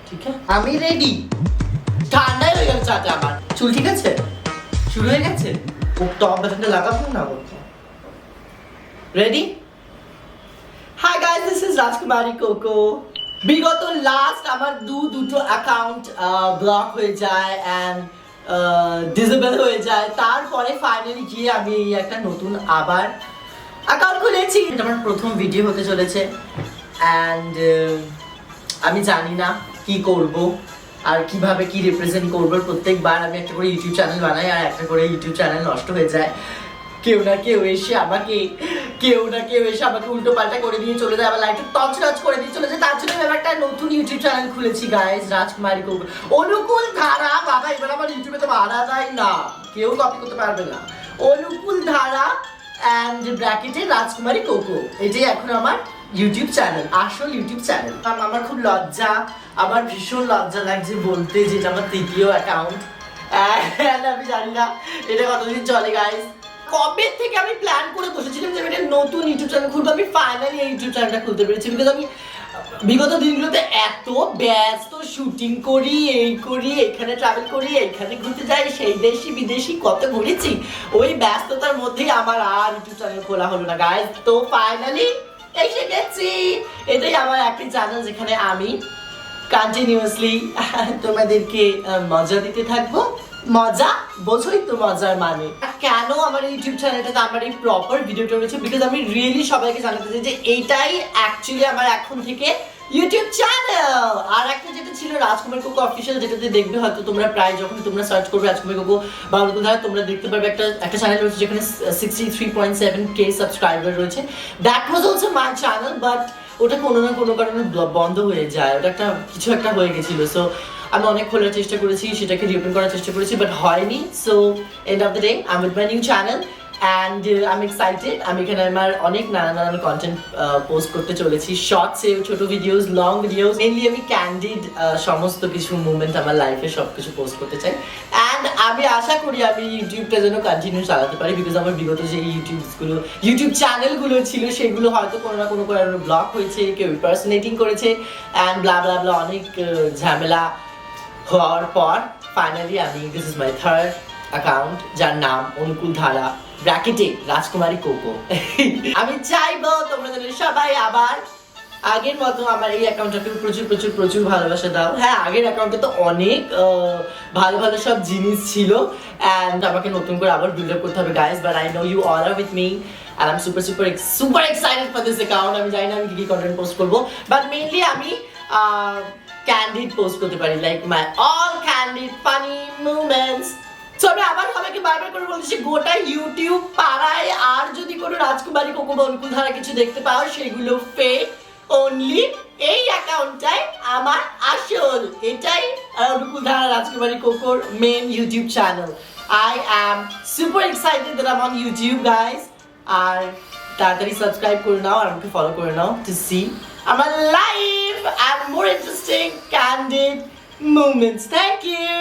ঠিক আছে আমি রেডি ঠান্ডাই হয়ে গেল চাটা আমার চুল ঠিক আছে শুরু হয়ে গেছে টপ বাটনটা লাগাবো না বলতো ready hi guys this is রাজকুমারী কোকো বিগত লাস্ট আমার দুটো অ্যাকাউন্ট ব্লক হয়ে যায় এন্ড ডিসেবল হয়ে যায় তারপরে ফাইনালি গিয়ে আমি একটা নতুন আবার অ্যাকাউন্ট খুলেছি এটা আমার প্রথম ভিডিও হতে চলেছে এন্ড আমি জানি না কি করব আর কিভাবে কি রিপ্রেজেন্ট করব প্রত্যেকবার আমি একটা করে ইউটিউব চ্যানেল বানাই আর একটা করে ইউটিউব চ্যানেল নষ্ট হয়ে যায় কেউ না কেউ এসে আমাকে উল্টো পাল্টা করে দিয়ে চলে যায় আবার লাইটটা টচ করে দিয়ে চলে যায় তার জন্য আমি একটা নতুন ইউটিউব চ্যানেল খুলেছি গাইস রাজকুমারী কোকো অনুকূল ধারা বাবা এবার আমার ইউটিউবে তো মারা যায় না কেউ কপি করতে পারবে না অনুকূল ধারা এন্ড ব্র্যাকেটে রাজকুমারী কোকো এটাই এখন আমার ইউটিউব চ্যানেল আসল ইউটিউব চ্যানেল আমার খুব লজ্জা আমার ভীষণ লজ্জা লাগছে বলতে যেটা আমার তৃতীয় অ্যাকাউন্ট আমি জানি না এটা কতদিন চলে গাইস কবে থেকে আমি প্ল্যান করে বসেছিলাম যে আমি একটা নতুন ইউটিউব চ্যানেল খুলবো আমি ফাইনালি এই ইউটিউব চ্যানেলটা খুলতে পেরেছি বিকজ আমি বিগত দিনগুলোতে এত ব্যস্ত শুটিং করি এই করি এখানে ট্রাভেল করি এখানে ঘুরতে যাই সেই দেশি বিদেশি কত ঘুরেছি ওই ব্যস্ততার মধ্যেই আমার আর ইউটিউব চ্যানেল খোলা হলো না গাইস তো ফাইনালি এসে গেছি এটাই আমার একটি চ্যানেল যেখানে আমি কন্টিনিউয়াসলি তোমাদেরকে মজা দিতে থাকবো মজা বোঝোই তো মজার মানে কেন আমার ইউটিউব চ্যানেলটাতে আমার এই প্রপার ভিডিওটা রয়েছে বিকজ আমি রিয়েলি সবাইকে জানাতে চাই যে এইটাই অ্যাকচুয়ালি আমার এখন থেকে ইউটিউব চ্যানেল আর একটা যেটা ছিল রাজকুমার কোকো অফিসিয়াল যেটাতে দেখবে হয়তো তোমরা প্রায় যখন তোমরা সার্চ করবে রাজকুমার কোকো বা অনুকূল ধারা তোমরা দেখতে পারবে একটা চ্যানেল রয়েছে যেখানে 63.7K সাবস্ক্রাইবার রয়েছে that was also my channel but ওটা কোনো না কোনো কারণে বন্ধ হয়ে যায় ওটা একটা কিছু একটা হয়ে গেছিল সো আমি অনেক খোলার চেষ্টা করেছি সেটাকে রিওপেন করার চেষ্টা করেছি বাট হয়নি so end of the day I am with my new channel and I am excited আমি এখানে আমার অনেক নানান কন্টেন্ট পোস্ট করতে চলেছি শর্টসে ছোট ভিডিওস লং ভিডিওস মেনলি আমি ক্যান্ডিড সমস্ত কিছু মুভমেন্ট আমার লাইফে সব কিছু পোস্ট করতে চাই অ্যান্ড আমি আশা করি আমি ইউটিউবটা যেন কন্টিনিউ চালাতে পারি বিকজ আমার বিগত যে ইউটিউব চ্যানেলগুলো ছিল সেগুলো হয়তো কোনো না কোনো কারণে ব্লক হয়েছে কেউ ইম্পারসোনেটিং করেছে অ্যান্ড ব্লা ব্লা ব্লা অনেক ঝামেলা হওয়ার পর ফাইনালি আমি this is my third account যার নাম অনুকূল ধারা ব্র্যাকেটে রাজকুমারী কোকো আমি চাইবো তোমরা যেন সবাই আবার আগের মতো আমার এই অ্যাকাউন্টটাকে প্রচুর প্রচুর প্রচুর ভালোবাসা দাও হ্যাঁ আগের অ্যাকাউন্টে তো অনেক ভালো ভালো সব জিনিস ছিল অ্যান্ড আমাকে নতুন করে আবার বিল্ড আপ করতে হবে guys but I know you all are with me and I'm super excited for this account আমি জানি না আমি কি কন্টেন্ট পোস্ট করব বাট মেইনলি আমি ক্যান্ডিড পোস্ট করতে পারি like my all candid funny moments so আমি আবার সবাইকে বারবার করে বলছি গোটা ইউটিউব পাড়ায় আর যদি কোনো রাজকুমারী কোকো বা অনুকূল ধারা কিছু দেখতে পাও সেগুলো ফেক অনলি এই অ্যাকাউন্টটাই আমার আসল এটাই অনুকূল ধারা রাজকুমারী কোকোর main YouTube channel I am super excited that I'm on YouTube guys আর তাড়াতাড়ি সাবস্ক্রাইব করে নাও আর আমাকে ফলো করে নাও টু সি আমার live and more interesting candid moments. Thank you.